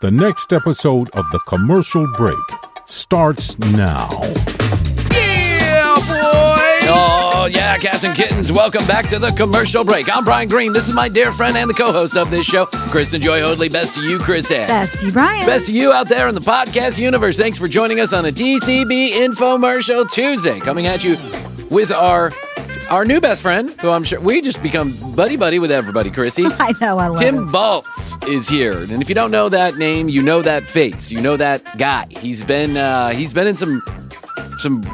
The next episode of The Commercial Break starts now. Yeah, boy! Oh, yeah, cats and kittens. Welcome back to The Commercial Break. I'm Bryan Green. This is my dear friend and the co-host of this show, Kristen Joy Hoadley. Best to you, Chris Ed. Best to you, Bryan. Best to you out there in the podcast universe. Thanks for joining us on a TCB Infomercial Tuesday. Coming at you with our new best friend, who I'm sure we just become buddy-buddy with everybody, Krissy. I know, I love Tim it. Baltz is here. And if you don't know that name, you know that face. You know that guy. He's been in some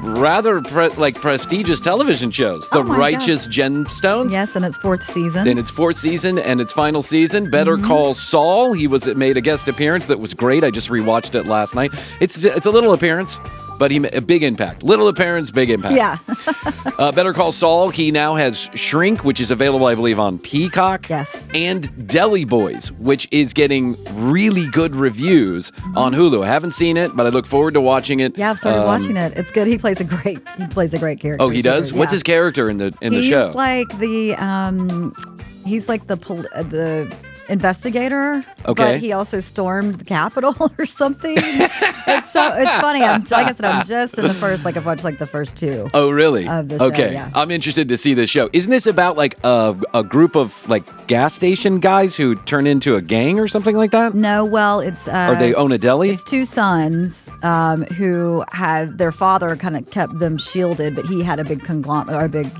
rather prestigious television shows. The Righteous Gemstones. Yes, and it's fourth season. And its fourth season and its final season. Better Call Saul. He made a guest appearance that was great. I just rewatched it last night. It's a little appearance, but he made a big impact. Little appearance, big impact. Yeah. Better Call Saul. He now has Shrink, which is available, I believe, on Peacock. Yes. And Deli Boys, which is getting really good reviews on Hulu. I haven't seen it, but I look forward to watching it. Yeah, I've started watching it. It's good. He plays a great character. Oh, he does? Yeah. What's his character in the show? He's like the investigator. Okay. But he also stormed the Capitol or something. It's funny. Like I said, I'm just in the first, I've watched the first two. Oh, really? Of the show, okay. yeah. I'm interested to see this show. Isn't this about a group of gas station guys who turn into a gang or something like that? No, well, it's or they own a deli? It's two sons who had their father kind of kept them shielded, but he had a big conglomerate or a big,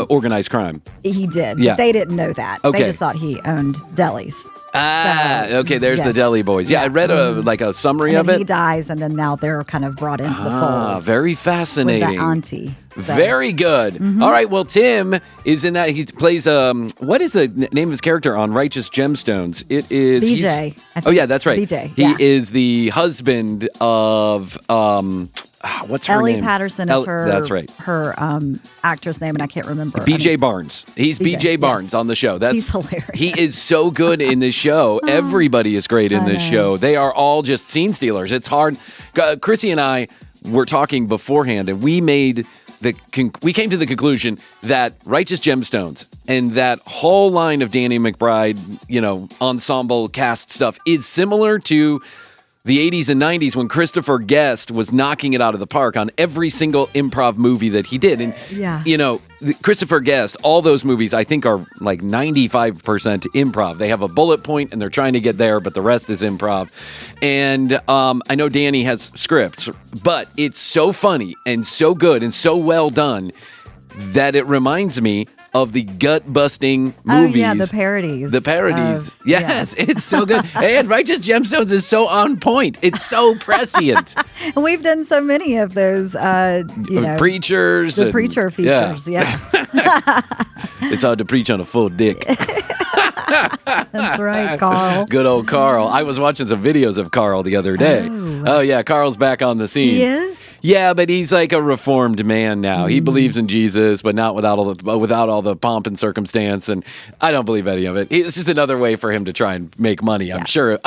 organized crime. He did. Yeah. But they didn't know that. Okay. They just thought he owned delis. Okay, there's the yes. Deli Boys. Yeah, I read a summary of it. He dies, and then now they're kind of brought into the fold. Very fascinating. With the auntie. So. Very good. All right, well, Tim is in that. He plays, what is the name of his character on Righteous Gemstones? It is... BJ. Oh, yeah, that's right. BJ, He yeah. is the husband of... what's her Ellie name? Patterson is her. That's right. Her actress name, and I can't remember. BJ Barnes. He's BJ Barnes yes. on the show. He's hilarious. He is so good in this show. Everybody is great in this show. They are all just scene stealers. It's hard. Krissy and I were talking beforehand, and we came to the conclusion that Righteous Gemstones and that whole line of Danny McBride, ensemble cast stuff is similar to the 80s and 90s when Christopher Guest was knocking it out of the park on every single improv movie that he did. And, Christopher Guest, all those movies, I think, are 95% improv. They have a bullet point and they're trying to get there, but the rest is improv. And I know Danny has scripts, but it's so funny and so good and so well done that it reminds me of the gut-busting movies. Oh, yeah, the parodies. The parodies. Yes, it's so good. And Righteous Gemstones is so on point. It's so prescient. And we've done so many of those, preachers. The preacher features, yeah. It's hard to preach on a full dick. That's right, Carl. Good old Carl. I was watching some videos of Carl the other day. Oh yeah, Carl's back on the scene. He is? Yeah, but he's like a reformed man now. He believes in Jesus, but not without all the pomp and circumstance. And I don't believe any of it. It's just another way for him to try and make money. I'm sure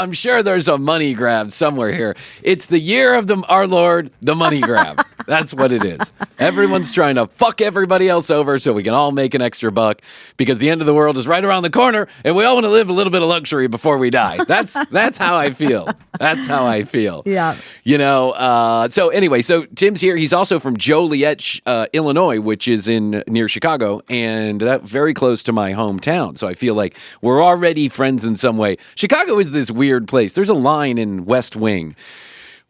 there's a money grab somewhere here. It's the year of our Lord, the money grab. That's what it is. Everyone's trying to fuck everybody else over so we can all make an extra buck because the end of the world is right around the corner and we all want to live a little bit of luxury before we die. That's how I feel. That's how I feel. Yeah. So anyway, so Tim's here. He's also from Joliet, Illinois, which is near Chicago, and that very close to my hometown. So I feel like we're already friends in some way. Chicago is this weird place. There's a line in West Wing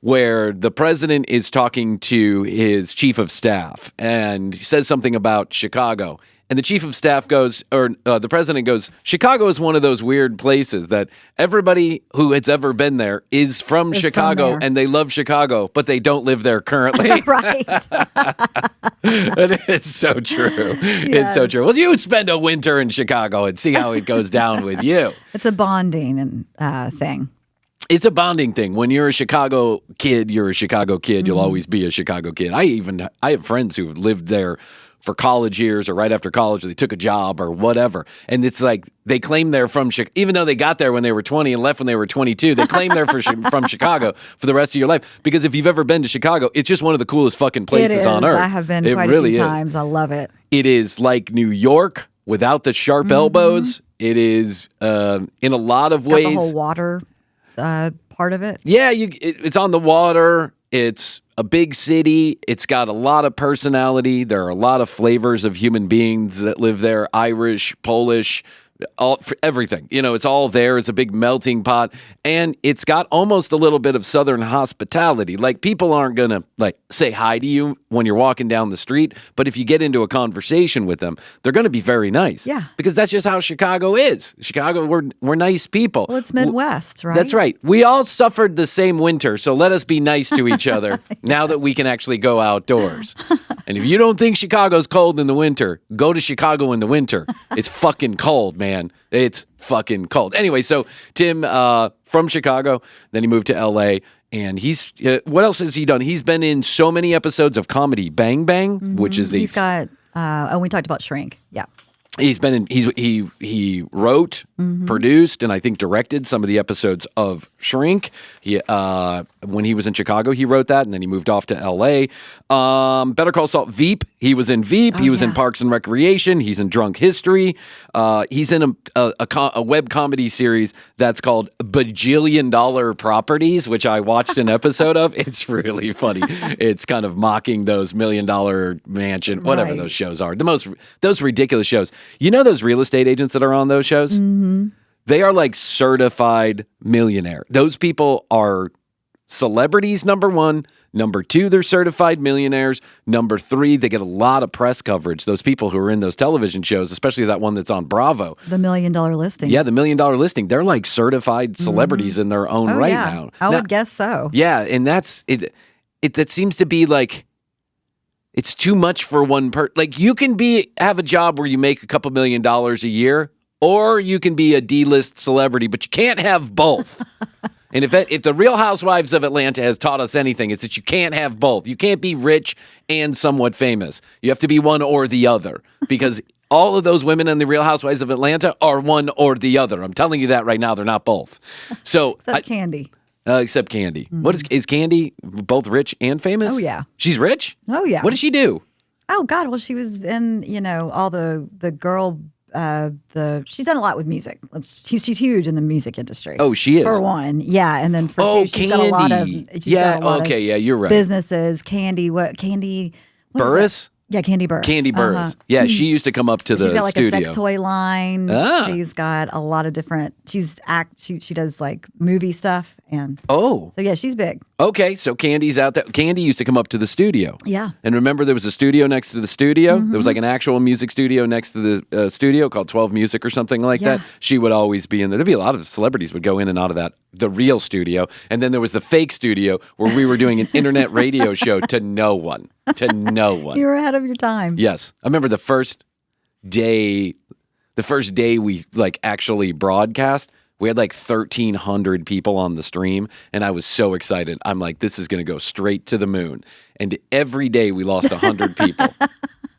where the president is talking to his chief of staff and he says something about Chicago. And the chief of staff goes, the president goes, Chicago is one of those weird places that everybody who has ever been there is from Chicago and they love Chicago, but they don't live there currently. Right. And it's so true. Yes. It's so true. Well, you would spend a winter in Chicago and see how it goes down with you. It's a bonding thing. It's a bonding thing. When you're a Chicago kid, you're a Chicago kid. You'll always be a Chicago kid. I have friends who lived there for college years or right after college, they took a job or whatever. And it's like they claim they're from Chicago, even though they got there when they were 20 and left when they were 22. They claim they're from Chicago for the rest of your life. Because if you've ever been to Chicago, it's just one of the coolest fucking places on earth. I have been quite a few times. I love it. It is like New York without the sharp elbows. It is, in a lot of ways. Got the whole water part of it? Yeah, it's on the water. It's a big city. It's got a lot of personality. There are a lot of flavors of human beings that live there. Irish, Polish, everything. It's all there. It's a big melting pot. And it's got almost a little bit of Southern hospitality. Like, people aren't going to say hi to you when you're walking down the street. But if you get into a conversation with them, they're going to be very nice. Yeah. Because that's just how Chicago is. Chicago, we're nice people. Well, it's Midwest, right? That's right. We all suffered the same winter, so let us be nice to each other now that we can actually go outdoors. And if you don't think Chicago's cold in the winter, go to Chicago in the winter. It's fucking cold, man. It's fucking cold. Anyway, so Tim from Chicago, then he moved to L.A., and he's what else has he done? He's been in so many episodes of comedy Bang Bang, which is he's got. We talked about Shrink. Yeah. He's been in. He wrote, produced, and I think directed some of the episodes of Shrink. When he was in Chicago, he wrote that, and then he moved off to L.A. Better Call Saul, Veep. He was in Veep. He was in Parks and Recreation. He's in Drunk History. He's in a web comedy series that's called Bajillion Dollar Properties, which I watched an episode of. It's really funny. It's kind of mocking those $1 Million Mansion, whatever those shows are. Those ridiculous shows. You know those real estate agents that are on those shows? Mm-hmm. They are like certified millionaire. Those people are celebrities, number one. Number two, they're certified millionaires. Number three, they get a lot of press coverage. Those people who are in those television shows, especially that one that's on Bravo. The $1 Million Listing. Yeah, the $1 Million Listing. They're like certified celebrities in their own now. I would guess so. Yeah, and that's it. That seems to be like, it's too much for one person. Like, you can have a job where you make a couple $1 million a year, or you can be a D-list celebrity, but you can't have both. And if the Real Housewives of Atlanta has taught us anything, it's that you can't have both. You can't be rich and somewhat famous. You have to be one or the other, because all of those women in the Real Housewives of Atlanta are one or the other. I'm telling you that right now. They're not both. So Except Candy. Except Candy. Mm-hmm. What is Candy both rich and famous? Oh, yeah. She's rich? Oh, yeah. What does she do? Oh, God. Well, she was in, all the girl... she's done a lot with music. She's huge in the music industry. Oh, she is. For one, yeah, and then for two, she's got a lot of. You're right. Businesses, Candy. What Burris? Yeah, Candy Burris. Candy Burris. Yeah, she used to come up to the studio. She's got like a sex toy line. She's got a lot of different. She does like movie stuff and. Oh. So yeah, she's big. Okay, so Candy's out there. Candy used to come up to the studio. Yeah. And remember, there was a studio next to the studio. Mm-hmm. There was like an actual music studio next to the studio called 12 Music or something like that. She would always be in there. There'd be a lot of celebrities would go in and out of that, the real studio. And then there was the fake studio where we were doing an internet radio show to no one. To no one. You were ahead of your time. Yes. I remember the first day we like actually broadcast, we had like 1,300 people on the stream, and I was so excited. I'm like, this is going to go straight to the moon. And every day we lost 100 people.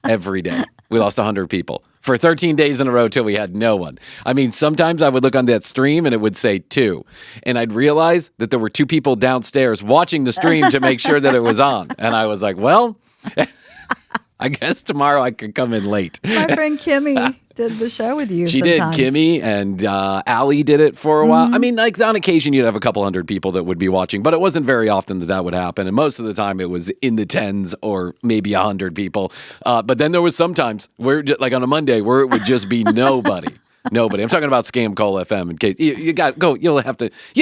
Every day we lost 100 people for 13 days in a row till we had no one. I mean, sometimes I would look on that stream and it would say 2, and I'd realize that there were 2 people downstairs watching the stream to make sure that it was on. And I was like, well, I guess tomorrow I could come in late. My friend Kimmy did the show with you. She sometimes. did. Kimmy and Allie did it for a while. I mean, like on occasion you'd have a couple hundred people that would be watching, but it wasn't very often that would happen. And most of the time it was in the tens or maybe 100 people. But then there was sometimes where, like on a Monday, where it would just be nobody. Nobody. I'm talking about Scam Call FM. In case you have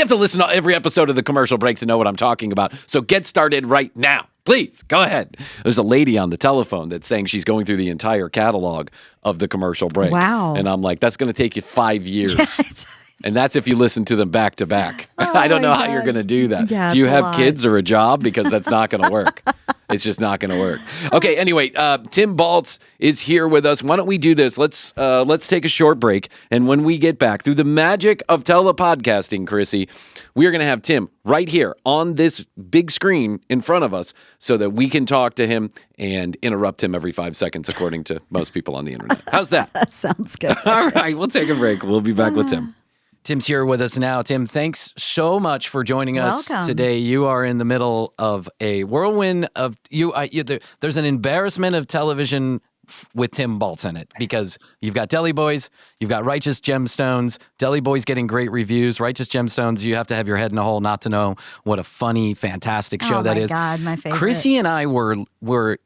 to listen to every episode of the commercial break to know what I'm talking about. So get started right now. Please, go ahead. There's a lady on the telephone that's saying she's going through the entire catalog of the commercial break. Wow. And I'm like, that's going to take you 5 years. Yes. And that's if you listen to them back to back. I don't know how you're going to do that. Yeah, do you have kids or a job? Because that's not going to work. It's just not going to work. Okay, anyway, Tim Baltz is here with us. Why don't we do this? Let's take a short break. And when we get back, through the magic of telepodcasting, Krissy, we are going to have Tim right here on this big screen in front of us so that we can talk to him and interrupt him every 5 seconds, according to most people on the internet. How's that? That sounds good. All right, we'll take a break. We'll be back with Tim. Tim's here with us now. Tim, thanks so much for joining us today. You are in the middle of a whirlwind of there's an embarrassment of television with Tim Baltz in it, because you've got Deli Boys, you've got Righteous Gemstones. Deli Boys getting great reviews. Righteous Gemstones, you have to have your head in a hole not to know what a funny, fantastic show that is. Oh my God, my favorite. Krissy and I were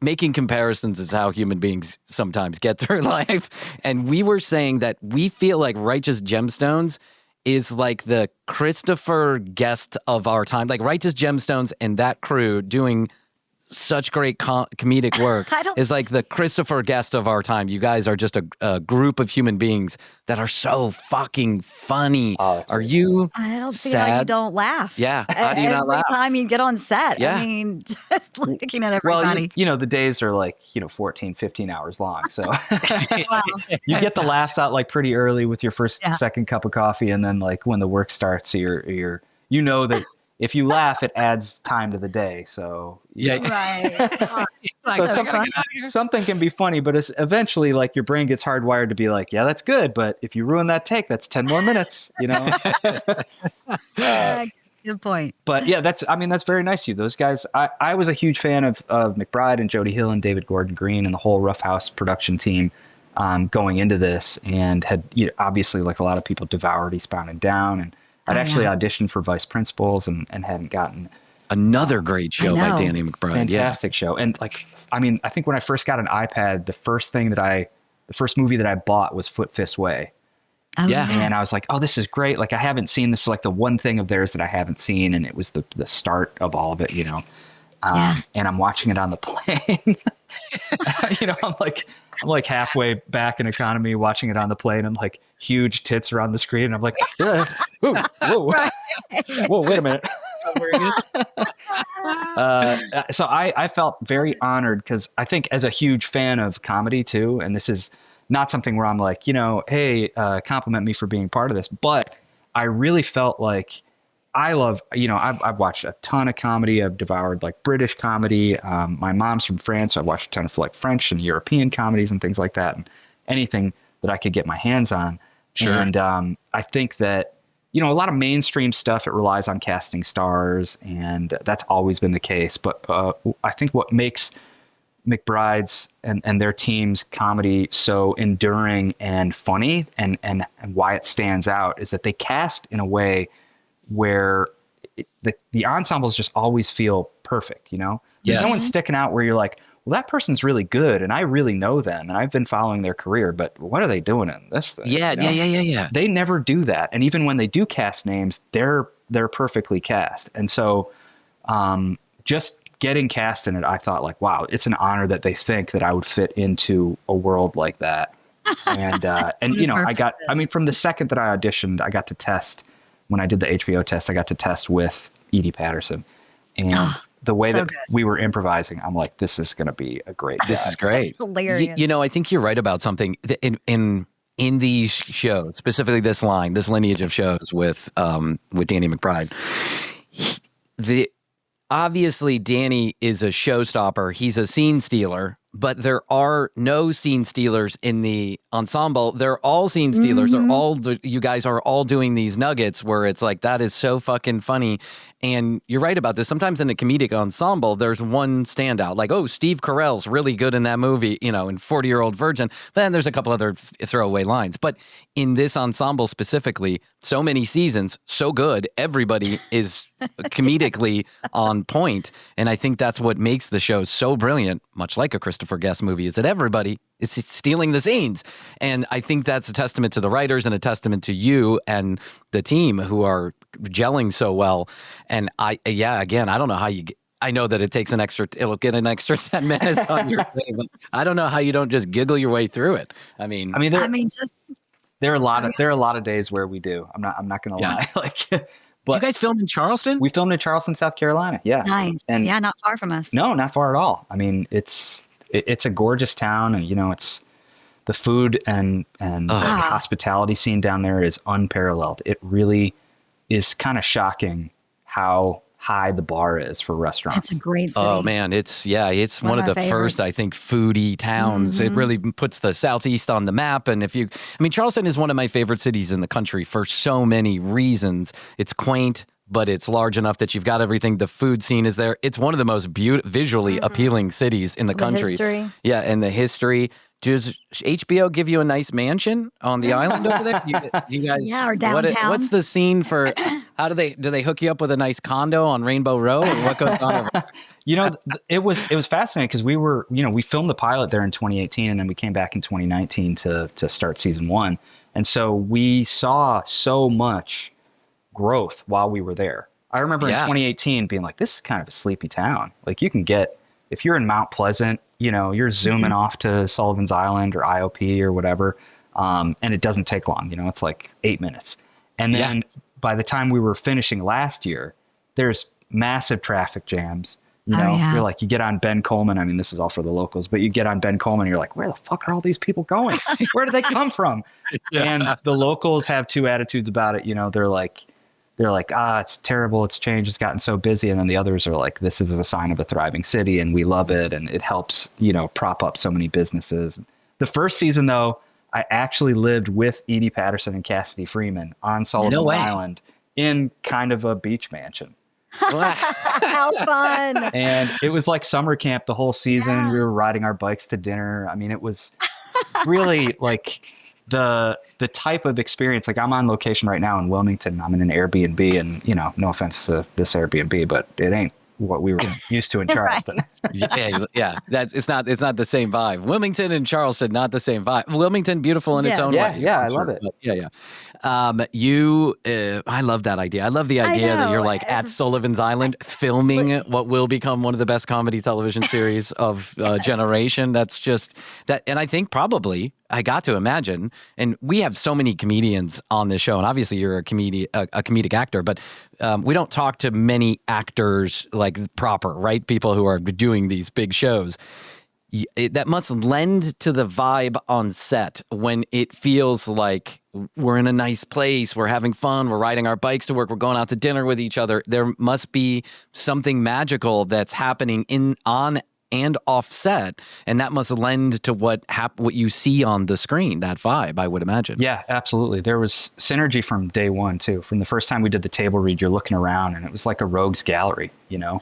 making comparisons is how human beings sometimes get through life, and we were saying that we feel like Righteous Gemstones is like the Christopher Guest of our time, like Righteous Gemstones and that crew doing such great comedic work is like the Christopher Guest of our time. You guys are just a group of human beings that are so fucking funny. Are you I don't see sad? how you don't laugh. Yeah. How do you not laugh? Every time you get on set. Yeah. I mean, just looking at everybody. Well, the days are like, 14, 15 hours long. So Wow. you get the laughs out like pretty early with your first, second cup of coffee. And then like when the work starts, you're that if you laugh, it adds time to the day. So Right. so something can be funny, but it's eventually like your brain gets hardwired to be like, yeah, that's good. But if you ruin that take, that's 10 more minutes, Good point. But yeah, that's very nice of you. Those guys, I was a huge fan of McBride and Jody Hill and David Gordon Green and the whole Rough House production team going into this, and had obviously, like a lot of people, devoured Eastbound and Down, and I'd actually auditioned for Vice Principals and hadn't gotten. Another great show by Danny McBride. Fantastic show. And I think when I first got an iPad, the first movie that I bought was Foot Fist Way. Oh, Yeah. And I was like, oh, this is great. Like, I haven't seen this, like the one thing of theirs that I haven't seen. And it was the start of all of it, and I'm watching it on the plane. I'm like halfway back in economy watching it on the plane, and like huge tits are on the screen. And I'm like, whoa, wait a minute. So I felt very honored, because I think, as a huge fan of comedy too, and this is not something where I'm like, hey, compliment me for being part of this, but I really felt like I love, I've watched a ton of comedy. I've devoured like British comedy. My mom's from France, so I watched a ton of like French and European comedies and things like that, and anything that I could get my hands on. Sure. And I think that, a lot of mainstream stuff, it relies on casting stars, and that's always been the case. But I think what makes McBride's and their team's comedy so enduring and funny, and why it stands out, is that they cast in a way where the ensembles just always feel perfect. There's no one sticking out where you're like, well, that person's really good, and I really know them, and I've been following their career, but what are they doing in this thing? Yeah. They never do that. And even when they do cast names, they're perfectly cast. And so just getting cast in it, I thought like, wow, it's an honor that they think that I would fit into a world like that. And from the second that I auditioned, I got to test. When I did the HBO test, I got to test with Edie Patterson, and the way that we were improvising, I'm like, this is going to be a great. This is great. It's hilarious. I think you're right about something in these shows, specifically this lineage of shows with Danny McBride. Obviously, Danny is a showstopper. He's a scene stealer. But there are no scene stealers in the ensemble. They're all scene stealers. Mm-hmm. You guys are all doing these nuggets where it's like, that is so fucking funny. And you're right about this. Sometimes in a comedic ensemble, there's one standout. Like, oh, Steve Carell's really good in that movie, in 40-Year-Old Virgin. Then there's a couple other throwaway lines. But in this ensemble specifically, so many seasons, so good. Everybody is comedically on point. And I think that's what makes the show so brilliant, much like a Christopher Guest movie, is that everybody is stealing the scenes. And I think that's a testament to the writers and a testament to you and the team, who are gelling so well. And I don't know how I know that it'll get an extra 10 minutes on your thing, but I don't know how you don't just giggle your way through it. There are a lot of days where we do. I'm not going to lie. But you guys filmed in Charleston? We filmed in Charleston, South Carolina. Yeah. Nice. And not far from us. No, not far at all. I mean, it's a gorgeous town, and it's the food and the hospitality scene down there is unparalleled. It really is kind of shocking how high the bar is for restaurants. It's a great city. Oh man, it's one of the first, I think, foodie towns. Mm-hmm. It really puts the Southeast on the map. And Charleston is one of my favorite cities in the country for so many reasons. It's quaint. but it's large enough that you've got everything. The food scene is there. It's one of the most visually appealing cities in the country. History. Yeah, and the history. Does HBO give you a nice mansion on the island over there? You guys, Yeah, or downtown. What's the scene for? How do they hook you up with a nice condo on Rainbow Row? Or what goes on over there? It was fascinating because we filmed the pilot there in 2018, and then we came back in 2019 to start season 1, and so we saw so much growth while we were there. I remember in 2018 being like, this is kind of a sleepy town. Like you can get, if you're in Mount Pleasant, you're zooming off to Sullivan's Island or IOP or whatever. And it doesn't take long, it's like 8 minutes. And then by the time we were finishing last year, there's massive traffic jams. You're like, you get on Ben Coleman. I mean, this is all for the locals, but you get on Ben Coleman and you're like, where the fuck are all these people going? Where do they come from? And the locals have two attitudes about it. They're like, it's terrible. It's changed. It's gotten so busy. And then the others are like, this is a sign of a thriving city and we love it. And it helps, prop up so many businesses. The first season, though, I actually lived with Edie Patterson and Cassidy Freeman on Sullivan's Island in kind of a beach mansion. How fun. And it was like summer camp the whole season. Yeah. We were riding our bikes to dinner. I mean, it was really like the type of experience. Like I'm on location right now in Wilmington. I'm in an Airbnb, and no offense to this Airbnb, but it ain't what we were used to in Charleston. yeah. It's not the same vibe. Wilmington and Charleston, not the same vibe. Wilmington, beautiful in its own way. Yeah, I love it. But I love that idea. I love the idea that you're like at Sullivan's Island filming what will become one of the best comedy television series of generation. That's just that. And I think probably I got to imagine, and we have so many comedians on this show, and obviously you're a comedic actor, but we don't talk to many actors like proper, right? People who are doing these big shows. That must lend to the vibe on set when it feels like we're in a nice place, we're having fun, we're riding our bikes to work, we're going out to dinner with each other. There must be something magical that's happening on and off set, and that must lend to what you see on the screen, that vibe, I would imagine. Yeah, absolutely. There was synergy from day one, too. From the first time we did the table read, you're looking around, and it was like a rogues gallery, You're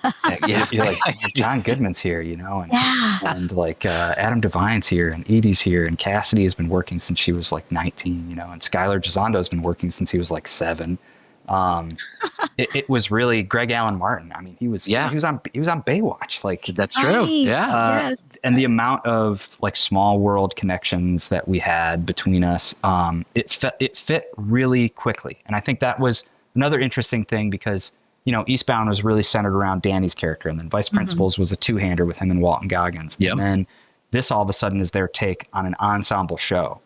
like, John Goodman's here, and like Adam Devine's here, and Edie's here, and Cassidy has been working since she was like 19, and Skylar Gizondo's been working since he was like 7. It was really Greg Allen Martin. I mean, he was on Baywatch. Like that's true. Yes. And the amount of like small world connections that we had between us, it fit really quickly. And I think that was another interesting thing because, Eastbound was really centered around Danny's character, and then Vice Principals was a 2-hander with him and Walton Goggins. Yep. And then this all of a sudden is their take on an ensemble show.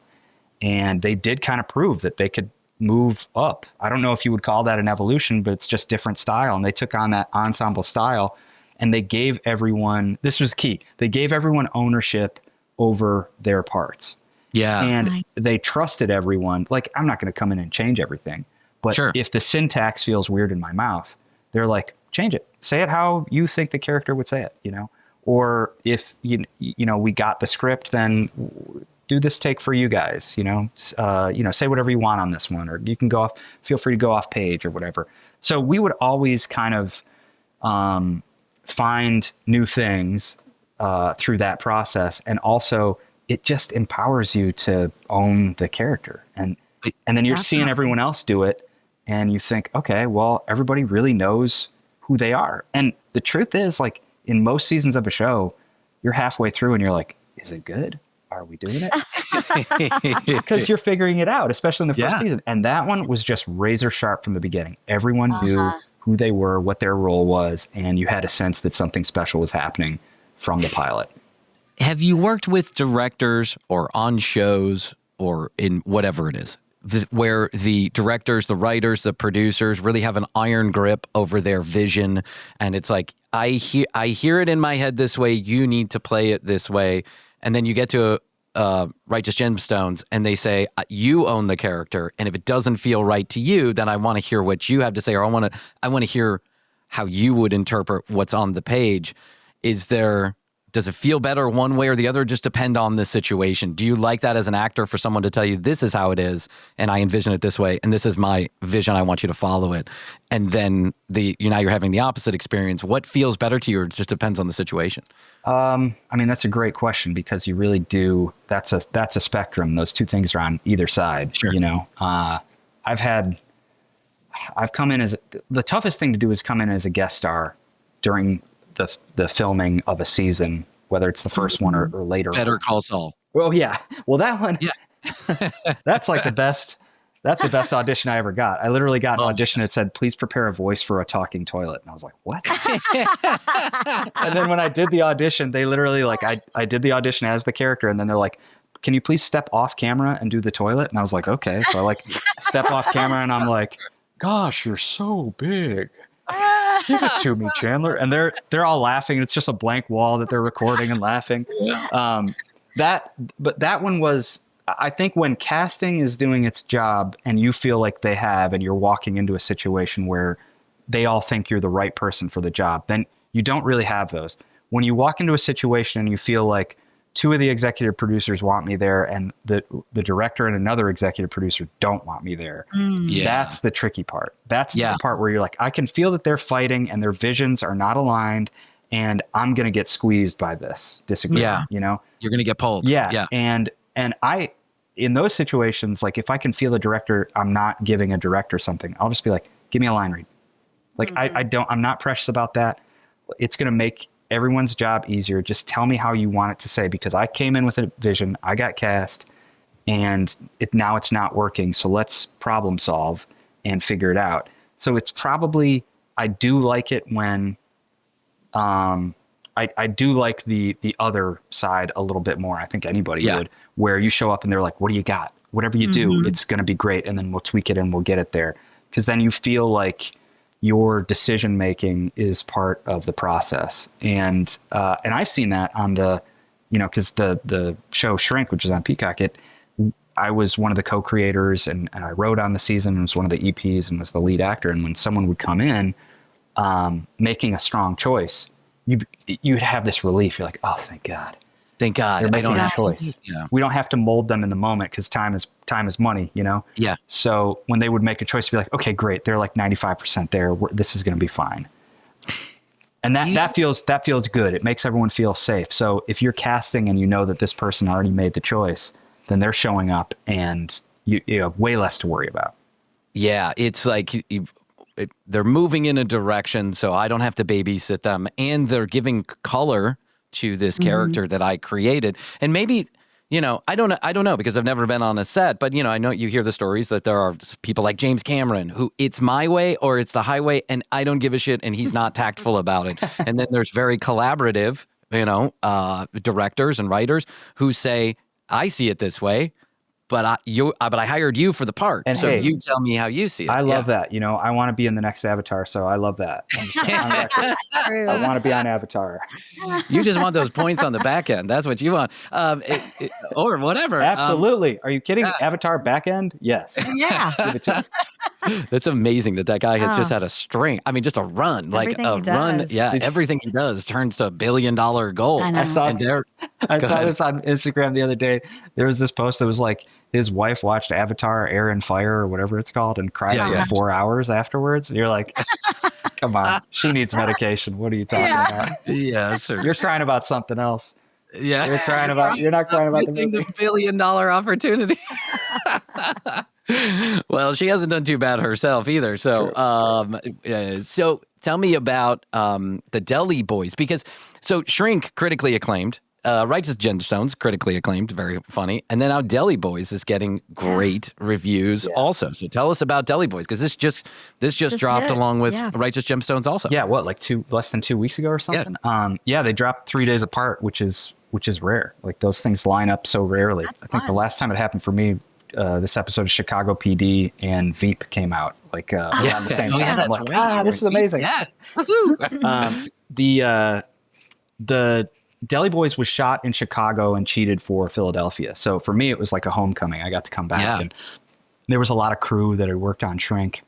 And they did kind of prove that they could move up. I don't know if you would call that an evolution, but it's just different style. And they took on that ensemble style, and they gave everyone, this was key, they gave everyone ownership over their parts. Yeah. And they trusted everyone. Like, I'm not going to come in and change everything, but if the syntax feels weird in my mouth, they're like, change it. Say it how you think the character would say it, Or if, we got the script, then do this take for you guys, say whatever you want on this one, or you can feel free to go off page or whatever. So we would always kind of find new things through that process. And also it just empowers you to own the character. And then you're seeing everyone else do it, and you think, okay, well, everybody really knows who they are. And the truth is, like, in most seasons of a show, you're halfway through and you're like, is it good? Are we doing it? Because you're figuring it out, especially in the first season. And that one was just razor sharp from the beginning. Everyone knew who they were, what their role was, and you had a sense that something special was happening from the pilot. Have you worked with directors or on shows or in whatever it is, where the directors, the writers, the producers really have an iron grip over their vision, and it's like, I hear it in my head this way, you need to play it this way. And then you get to Righteous Gemstones, and they say, you own the character, and if it doesn't feel right to you, then I want to hear what you have to say, or I want to hear how you would interpret what's on the page. Is there Does it feel better one way or the other? Just depend on the situation. Do you like that as an actor for someone to tell you this is how it is and I envision it this way and this is my vision, I want you to follow it, and then now you're having the opposite experience? What feels better to you, or it just depends on the situation? I mean, that's a great question, because you really do. That's a spectrum. Those two things are on either side. Sure. You know, I've come in as, the toughest thing to do is come in as a guest star during the filming of a season, whether it's the first one or later. Better Call Saul. Well, yeah. Well, that one, Yeah. that's like the best. That's the best audition I ever got. I literally got an audition that said, "Please prepare a voice for a talking toilet." And I was like, what? And then when I did the audition, they literally I did the audition as the character. And then they're like, "Can you please step off camera and do the toilet?" And I was like, okay. So I step off camera and I'm like, "Gosh, you're so big. Give it to me, Chandler." And they're all laughing. It's just a blank wall that they're recording and laughing. But that one was, I think, when casting is doing its job and you feel like they have, and you're walking into a situation where they all think you're the right person for the job, then you don't really have those. When you walk into a situation and you feel like two of the executive producers want me there and the director and another executive producer don't want me there, that's the tricky part. That's the part where you're like, I can feel that they're fighting and their visions are not aligned, and I'm going to get squeezed by this disagreement. Yeah. You know, You're going to get pulled. Yeah. And I, in those situations, like if I can feel a director, I'm not giving a director something, I'll just be like, give me a line read. Like, I'm not precious about that. It's going to make everyone's job easier. Just tell me how you want it to say, because I came in with a vision, I got cast, and now it's not working. So let's problem solve and figure it out. So it's probably, I do like it when, I do like the other side a little bit more. I think anybody would, where you show up and they're like, what do you got? Whatever you do, it's going to be great. And then we'll tweak it and we'll get it there. Because then you feel like your decision making is part of the process. And I've seen that on because the show Shrink, which is on Peacock, I was one of the co-creators and I wrote on the season and was one of the EPs and was the lead actor. And when someone would come in, making a strong choice, you'd have this relief. You're like, oh, thank God. Thank God. They're making a choice. Yeah. We don't have to mold them in the moment, because time is money, you know? Yeah. So when they would make a choice, be like, okay, great. They're like 95% there. This is going to be fine. And that feels good. It makes everyone feel safe. So if you're casting and you know that this person already made the choice, then they're showing up and you have way less to worry about. Yeah. It's like they're moving in a direction, so I don't have to babysit them, and they're giving color to this character that I created. And maybe, I don't know, because I've never been on a set, but I know you hear the stories that there are people like James Cameron who it's my way or it's the highway, and I don't give a shit, and he's not tactful about it. And then there's very collaborative, directors and writers who say, I see it this way, but I hired you for the part. And so you tell me how you see it. I love that. I want to be in the next Avatar, so I love that. I want to be on Avatar. You just want those points on the back end. That's what you want. Or whatever. Absolutely. Are you kidding? Avatar back end? Yes. Yeah. Give it to me. That's amazing that guy has just had a string. I mean, just a run. Everything like a run. Yeah. Everything he does turns to $1 billion goal. I saw this on Instagram the other day. There was this post that was like, his wife watched Avatar, Air and Fire, or whatever it's called, and cried for 4 hours afterwards. You're like, come on, she needs medication. What are you talking about? Yeah, sir. You're crying about something else. Yeah. You're not crying about the movie. $1 billion opportunity. Well, she hasn't done too bad herself either. So, so tell me about the Deli Boys, because Shrink, critically acclaimed. Righteous Gemstones, critically acclaimed, very funny. And then now Deli Boys is getting great reviews also. So tell us about Deli Boys, because this just dropped along with Righteous Gemstones also. Yeah, less than 2 weeks ago or something? Yeah, they dropped 3 days apart, which is rare. Like, those things line up so rarely. I think the last time it happened for me, this episode of Chicago PD and Veep came out around the same time. I'm like, this is amazing. Yeah. The Deli Boys was shot in Chicago and cheated for Philadelphia. So for me, it was like a homecoming. I got to come back, and there was a lot of crew that had worked on Shrink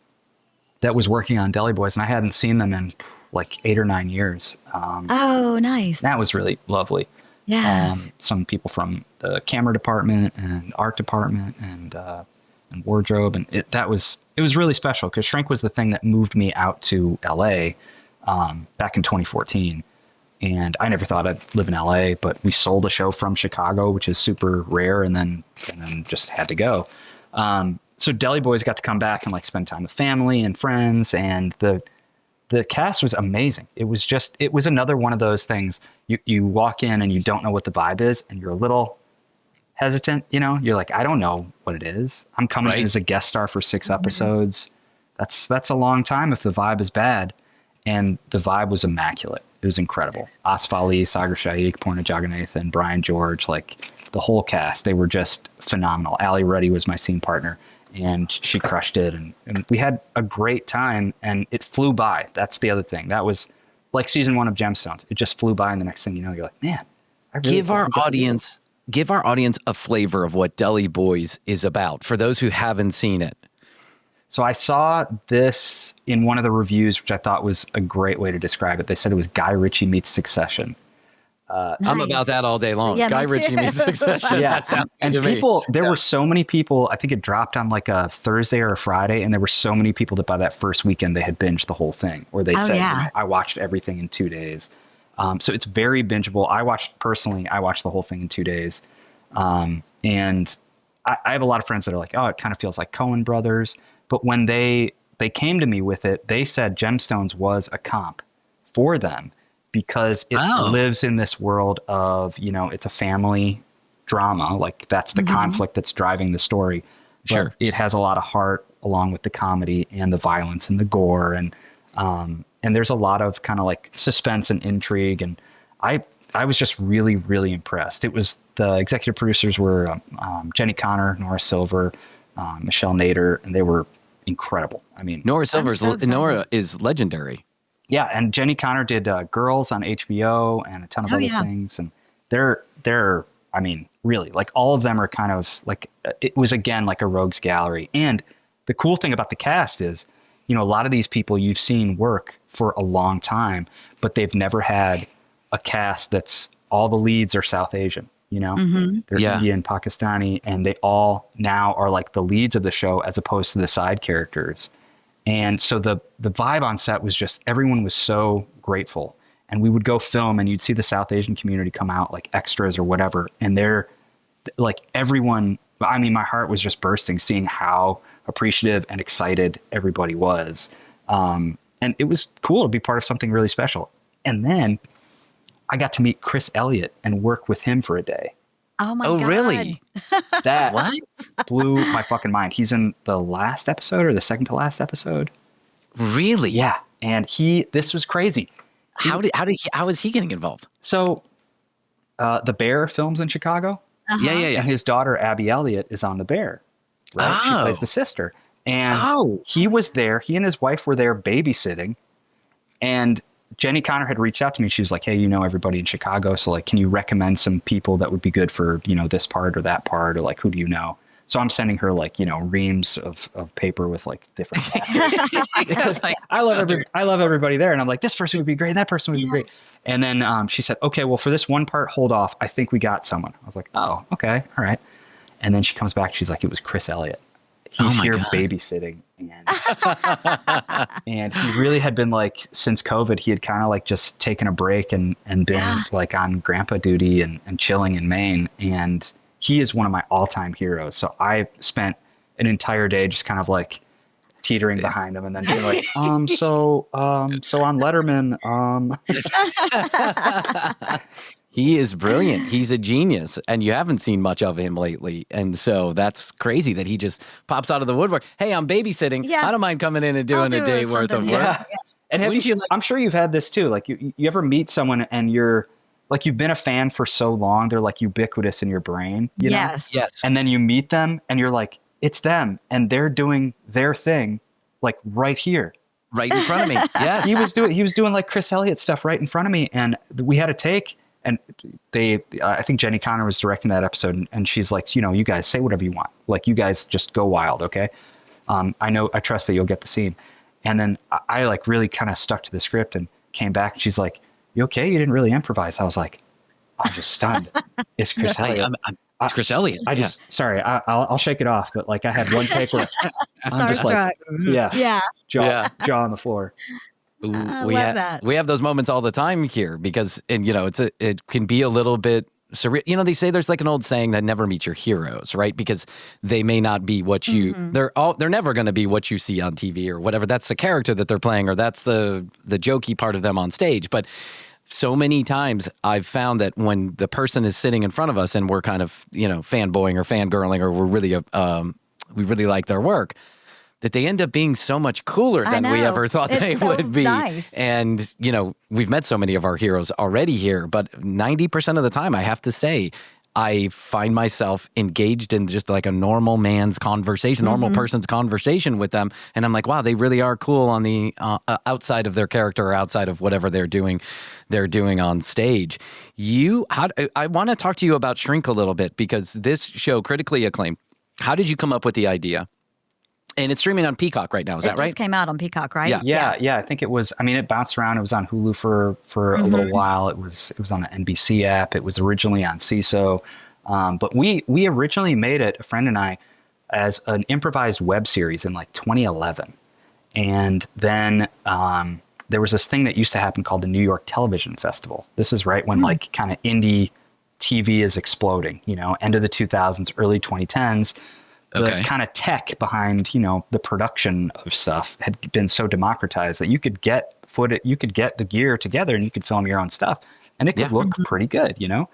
that was working on Deli Boys, and I hadn't seen them in like 8 or 9 years. Oh, nice. That was really lovely. Yeah. Some people from the camera department and art department and wardrobe, and it was really special because Shrink was the thing that moved me out to LA back in 2014. And I never thought I'd live in LA, but we sold a show from Chicago, which is super rare, and then just had to go. So Deli Boys got to come back and like spend time with family and friends, and the cast was amazing. It was another one of those things. You walk in and you don't know what the vibe is, and you're a little hesitant, you're like, I don't know what it is. I'm coming as a guest star for 6 episodes. That's a long time if the vibe is bad. And the vibe was immaculate. It was incredible. Asif Ali, Sagar Shaikh, Poorna Jagannathan, Brian George, like the whole cast, they were just phenomenal. Ali Reddy was my scene partner, and she crushed it. And we had a great time, and it flew by. That's the other thing. That was like season 1 of Gemstones. It just flew by, and the next thing you know, you're like, man, I really give our audience a flavor of what Deli Boys is about for those who haven't seen it. So I saw this in one of the reviews, which I thought was a great way to describe it. They said it was Guy Ritchie meets Succession. Nice. I'm about that all day long. Yeah, Guy Ritchie meets Succession. Yeah, that sounds and good to people, me. there were so many people. I think it dropped on like a Thursday or a Friday, and there were so many people that by that first weekend they had binged the whole thing, or they said, I watched everything in 2 days. So it's very bingeable. I watched the whole thing in 2 days, and I have a lot of friends that are like, oh, it kind of feels like Coen Brothers. But when they came to me with it, they said Gemstones was a comp for them because it lives in this world of, it's a family drama. Like that's the conflict that's driving the story. But it has a lot of heart along with the comedy and the violence and the gore. And there's a lot of kind of like suspense and intrigue. And I was just really, really impressed. It was the executive producers were Jenny Connor, Nora Silver, Michelle Nader, and they were incredible. I mean, Nora is legendary. Yeah, and Jenny Connor did Girls on HBO and a ton of other things, and they're I mean, really, like all of them are kind of like it was again like a rogues gallery. And the cool thing about the cast is, a lot of these people you've seen work for a long time, but they've never had a cast that's all the leads are South Asian. They're Indian, Pakistani, and they all now are like the leads of the show as opposed to the side characters. And so the vibe on set was just everyone was so grateful. And we would go film and you'd see the South Asian community come out like extras or whatever. And they're like everyone, I mean, my heart was just bursting seeing how appreciative and excited everybody was. And it was cool to be part of something really special. And then I got to meet Chris Elliott and work with him for a day. Oh my God. Oh, really? That What? blew my fucking mind. He's in the last episode or the second to last episode. Really? Yeah. And this was crazy. How is he getting involved? So The Bear films in Chicago. Yeah. And his daughter, Abby Elliott, is on The Bear. Right? She plays the sister. And he was there. He and his wife were there babysitting. And Jenny Connor had reached out to me. She was like, hey, everybody in Chicago. So like, can you recommend some people that would be good for, this part or that part? Or like, who do you know? So I'm sending her like, reams of paper with like different actors. I love everybody there. And I'm like, this person would be great. That person would be great. And then she said, okay, well for this one part, hold off. I think we got someone. I was like, oh, okay. All right. And then she comes back. She's like, it was Chris Elliott. He's here babysitting. And he really had been like, since COVID, he had kind of like just taken a break and been like on grandpa duty and chilling in Maine. And he is one of my all-time heroes. So I spent an entire day just kind of like teetering behind him and then being like, so on Letterman, He is brilliant. He's a genius, and you haven't seen much of him lately. And so that's crazy that he just pops out of the woodwork. Hey, I'm babysitting. Yeah. I don't mind coming in and doing a day worth of work. Yeah. And I'm sure you've had this too. Like you ever meet someone and you're like, you've been a fan for so long, they're like ubiquitous in your brain. You know? Yes. And then you meet them and you're like, it's them. And they're doing their thing like right here. Right in front of me. Yes. He was doing like Chris Elliott stuff right in front of me. And we had a take. And I think Jenny Connor was directing that episode, and she's like, you guys say whatever you want. Like, you guys just go wild, okay? I trust that you'll get the scene. And then I like really kind of stuck to the script and came back and she's like, "You okay? You didn't really improvise." I was like, I'm just stunned. It's Chris Elliott. It's Chris Elliott. Sorry, I'll shake it off, but like I had one take where I'm just like, jaw on the floor. Ooh, I love that. We have those moments all the time here because, and you know, it can be a little bit surreal. You know, they say there's like an old saying that never meet your heroes, right? Because they may not be what you, they're never going to be what you see on TV or whatever. That's the character that they're playing, or that's the jokey part of them on stage. But so many times I've found that when the person is sitting in front of us and we're kind of, you know, fanboying or fangirling, or we're really, we really like their work, that they end up being so much cooler than we ever thought they would be. Nice. And, you know, we've met so many of our heroes already here, but 90% of the time, I have to say, I find myself engaged in just like a normal man's conversation, normal person's conversation with them. And I'm like, wow, they really are cool on the outside of their character or outside of whatever they're doing on stage. I want to talk to you about Shrink a little bit, because this show, critically acclaimed. How did you come up with the idea? And it's streaming on Peacock right now. Is that right? It just came out on Peacock, right? Yeah. I think it was. I mean, it bounced around. It was on Hulu for a little while. It was on the NBC app. It was originally on CISO. But we originally made it, a friend and I, as an improvised web series in like 2011. And then there was this thing that used to happen called the New York Television Festival. This is right when like kind of indie TV is exploding, you know, end of the 2000s, early 2010s. The kind of tech behind, you know, the production of stuff had been so democratized that you could get the gear together and you could film your own stuff, and it could look pretty good, you know?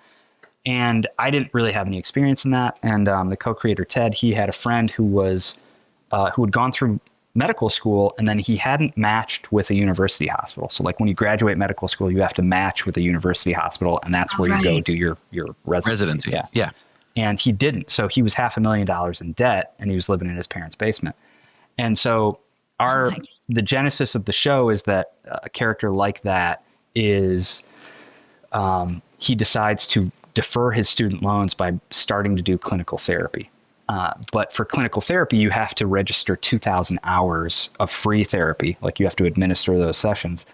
And I didn't really have any experience in that. And the co-creator, Ted, he had a friend who had gone through medical school, and then he hadn't matched with a university hospital. So like when you graduate medical school, you have to match with a university hospital, and that's where you go do your residency. Yeah. And he didn't. So he was $500,000 in debt, and he was living in his parents' basement. And so the genesis of the show is that a character like that is he decides to defer his student loans by starting to do clinical therapy. But for clinical therapy, you have to register 2,000 hours of free therapy. Like you have to administer those sessions.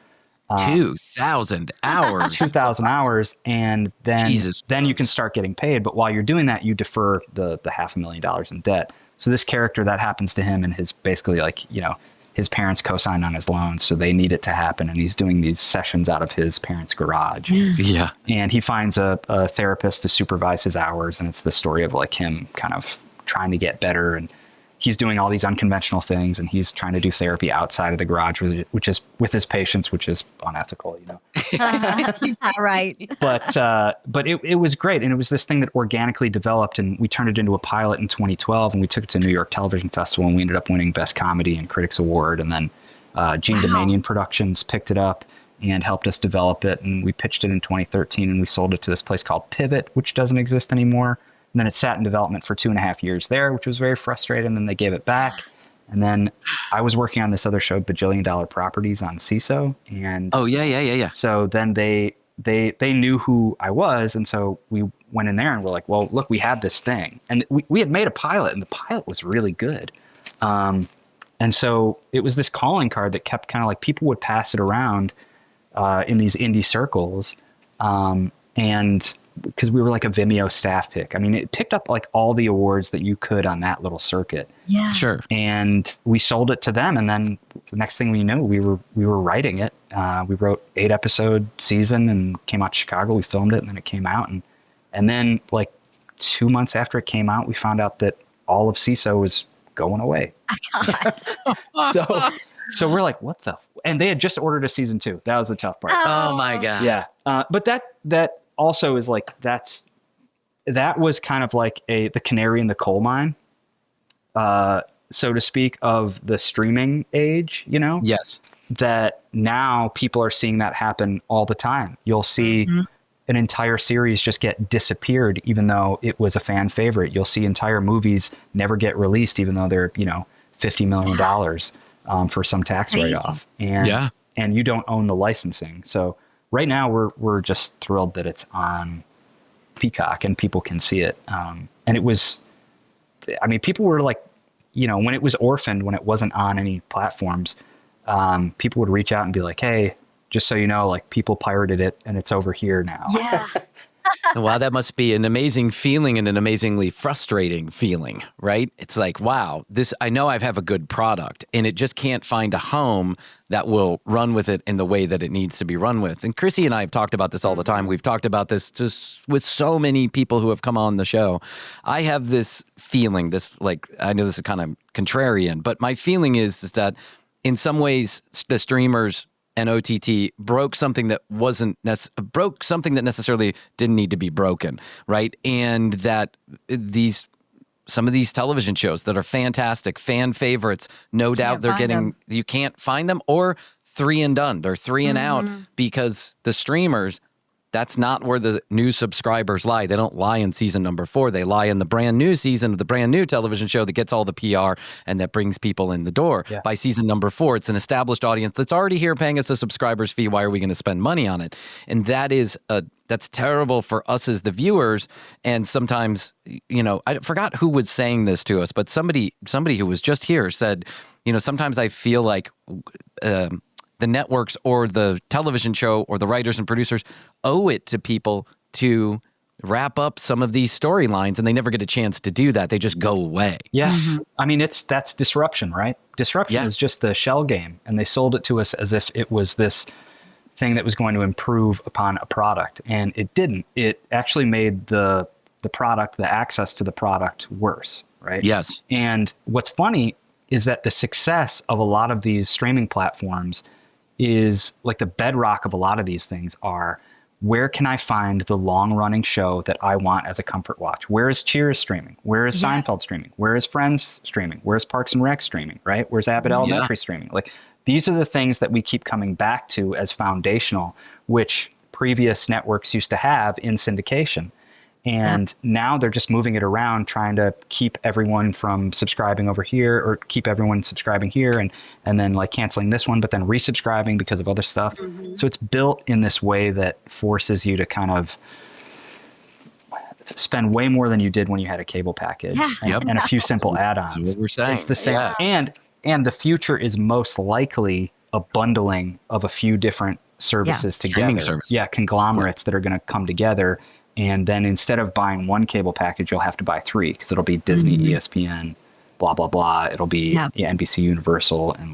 2,000 hours. 2,000 hours, and then you can start getting paid. But while you're doing that, you defer the $500,000 in debt. So this character, that happens to him, and his basically like, you know, his parents co-signed on his loans, so they need it to happen. And he's doing these sessions out of his parents' garage. Yeah. And he finds a therapist to supervise his hours, and it's the story of like him kind of trying to get better, and he's doing all these unconventional things, and he's trying to do therapy outside of the garage, which is with his patients, which is unethical, you know. Right. But it was great, and it was this thing that organically developed, and we turned it into a pilot in 2012, and we took it to New York Television Festival, and we ended up winning Best Comedy and Critics Award, and then Gene Domanian Productions picked it up and helped us develop it, and we pitched it in 2013, and we sold it to this place called Pivot, which doesn't exist anymore. And then it sat in development for 2.5 years there, which was very frustrating. And then they gave it back. And then I was working on this other show, Bajillion Dollar Properties, on CISO. And so then they knew who I was. And so we went in there and we're like, well, look, we have this thing. And we had made a pilot, and the pilot was really good. And so it was this calling card that kept kind of like, people would pass it around in these indie circles. And because we were like a Vimeo staff pick. I mean, it picked up like all the awards that you could on that little circuit. Yeah. Sure. And we sold it to them. And then the next thing we knew, we were writing it. We wrote 8-episode season and came out to Chicago. We filmed it, and then it came out. And then like 2 months after it came out, we found out that all of CISO was going away. So we're like, what the? And they had just ordered a season 2. That was the tough part. Oh my God. Yeah. But that also is like, that was kind of like the canary in the coal mine, so to speak, of the streaming age, you know? Yes. That now people are seeing that happen all the time. You'll see an entire series just get disappeared, even though it was a fan favorite. You'll see entire movies never get released, even though they're, you know, $50 million for some tax write-off. And you don't own the licensing. So right now we're just thrilled that it's on Peacock and people can see it. And it was, I mean, people were like, you know, when it was orphaned, when it wasn't on any platforms, people would reach out and be like, hey, just so you know, like people pirated it and it's over here now. Yeah. Wow, that must be an amazing feeling and an amazingly frustrating feeling, right? It's like, wow, I know I have a good product and it just can't find a home that will run with it in the way that it needs to be run with. And Krissy and I have talked about this all the time. We've talked about this just with so many people who have come on the show. I have this feeling, I know this is kind of contrarian, but my feeling is that in some ways the streamers and OTT broke something that necessarily didn't need to be broken, right? And that some of these television shows that are fantastic, fan favorites, no doubt you can't find them, or 3 and done or 3 and out, because the streamers, that's not where the new subscribers lie. They don't lie in season number 4. They lie in the brand new season of the brand new television show that gets all the PR and that brings people in the door. Yeah. By season number 4, it's an established audience that's already here paying us a subscriber's fee. Why are we going to spend money on it? And that's terrible for us as the viewers. And sometimes, I forgot who was saying this to us, but somebody who was just here said, sometimes I feel like the networks or the television show or the writers and producers owe it to people to wrap up some of these storylines, and they never get a chance to do that. They just go away. Yeah. I mean, that's disruption, right? Disruption is just the shell game, and they sold it to us as if it was this thing that was going to improve upon a product, and it didn't. It actually made the product, the access to the product, worse, right? Yes. And what's funny is that the success of a lot of these streaming platforms is like the bedrock of a lot of these things are, where can I find the long-running show that I want as a comfort watch? Where is Cheers streaming? Where is Seinfeld streaming? Where is Friends streaming? Where's Parks and Rec streaming, right? Where's Abbott Elementary streaming? Like, these are the things that we keep coming back to as foundational, which previous networks used to have in syndication. And now they're just moving it around, trying to keep everyone from subscribing over here, or keep everyone subscribing here, and then like canceling this one, but then resubscribing because of other stuff. So it's built in this way that forces you to kind of spend way more than you did when you had a cable package and a few simple add-ons. That's what we're saying. It's the same. And the future is most likely a bundling of a few different services together. Services. Conglomerates that are going to come together. And then instead of buying one cable package, you'll have to buy 3, because it'll be Disney, ESPN, blah, blah, blah. It'll be NBC Universal and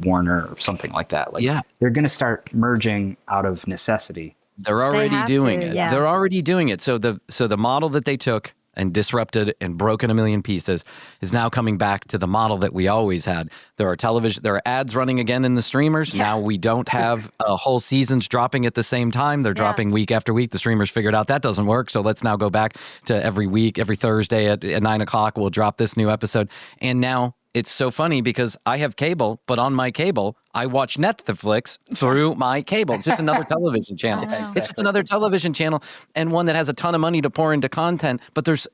Warner or something like that. They're going to start merging out of necessity. They're already doing it. Yeah. They're already doing it. So the model that they took and disrupted and broken a million pieces is now coming back to the model that we always had. There are ads running again in the streamers. Yeah. Now we don't have whole seasons dropping at the same time. They're dropping week after week. The streamers figured out that doesn't work. So let's now go back to every week, every Thursday at 9:00, we'll drop this new episode. And now it's so funny because I have cable, but on my cable, I watch Netflix through my cable. It's just another television channel. It's just another television channel, and one that has a ton of money to pour into content. But there's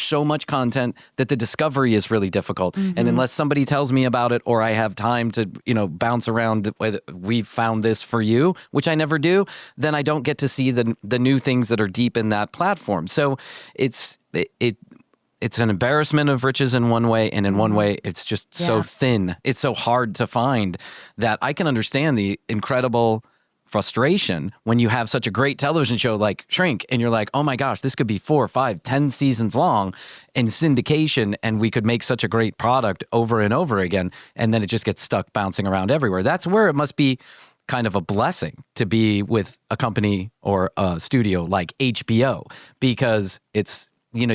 so much content that the discovery is really difficult. And unless somebody tells me about it, or I have time to bounce around, we found this for you, which I never do, then I don't get to see the new things that are deep in that platform. So it's an embarrassment of riches in one way, and in one way, it's just so thin. It's so hard to find that I can understand the incredible frustration when you have such a great television show like Shrink, and you're like, oh my gosh, this could be 4, 5, 10 seasons long in syndication, and we could make such a great product over and over again, and then it just gets stuck bouncing around everywhere. That's where it must be kind of a blessing to be with a company or a studio like HBO, because it's, in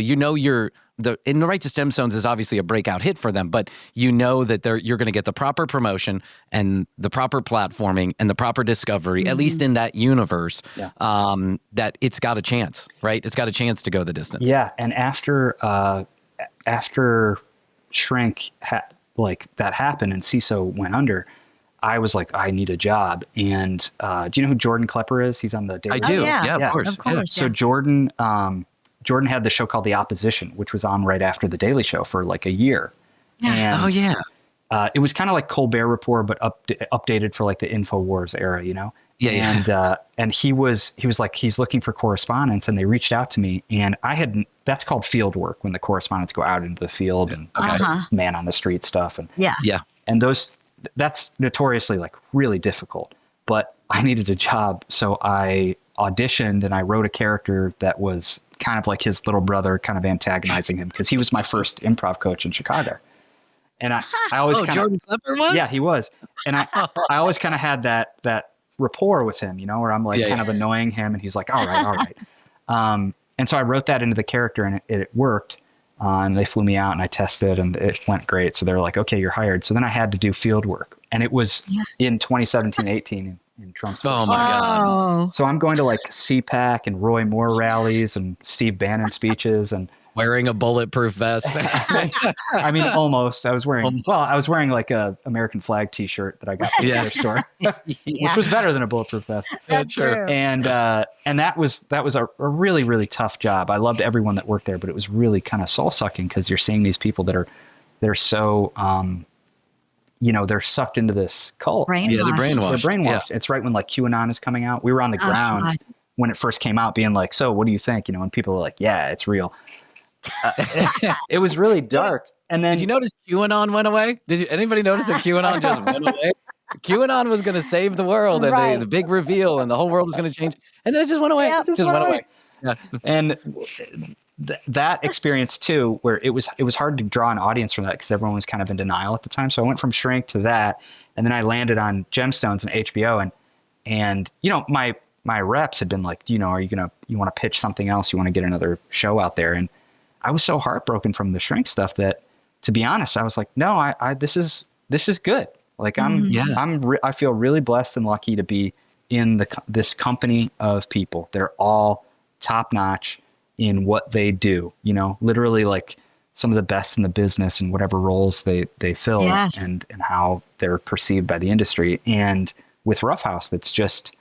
the Righteous Gemstones is obviously a breakout hit for them, but that you're going to get the proper promotion and the proper platforming and the proper discovery, at least in that universe, that it's got a chance, right? It's got a chance to go the distance. Yeah, and after Shrink that happened and CISO went under, I was like, I need a job. And do you know who Jordan Klepper is? He's on the Daily I do. Oh, yeah. Of course. So Jordan had the show called The Opposition, which was on right after The Daily Show for like a year. And, it was kind of like Colbert Report, but updated for like the InfoWars era, And he was like, he's looking for correspondence, and they reached out to me, and that's called field work, when the correspondents go out into the field and man on the street stuff. And and that's notoriously like really difficult. but I needed a job. So I auditioned and I wrote a character that was kind of like his little brother, kind of antagonizing him because he was my first improv coach in Chicago. And I always Jordan Klepper was? Yeah, he was. And I always kind of had that rapport with him, where I'm like kind of annoying him and he's like, all right. And so I wrote that into the character and it worked. And they flew me out and I tested and it went great. So they're like, okay, you're hired. So then I had to do field work. And it was in 2017-18 in Trump's. Oh my God. So I'm going to like CPAC and Roy Moore rallies and Steve Bannon speeches and wearing a bulletproof vest. I mean, almost. I was wearing like a American flag T-shirt that I got from the store, which was better than a bulletproof vest. That's true. And that was a really, really tough job. I loved everyone that worked there, but it was really kind of soul sucking because you're seeing these people they're so they're sucked into this cult. Brainwashed. Yeah, they're brainwashed. They're brainwashed. Yeah. It's right when like QAnon is coming out. We were on the ground when it first came out, being like, "So, what do you think?" And people were like, "Yeah, it's real." It was really dark. And then did you notice QAnon went away? Anybody notice that QAnon just went away? QAnon was going to save the world, and the big reveal, and the whole world was going to change, and it just went away. Yeah, it just went away. Yeah. And that experience too, where it was hard to draw an audience from that because everyone was kind of in denial at the time. So I went from Shrink to that, and then I landed on Gemstones and HBO, and my reps had been like, you want to pitch something else, you want to get another show out there, and I was so heartbroken from the Shrink stuff that, to be honest, I was like, no, I this is good. Like I feel really blessed and lucky to be in this company of people. They're all top notch in what they do. Literally like some of the best in the business and whatever roles they fill and how they're perceived by the industry. And with Rough House, that's just,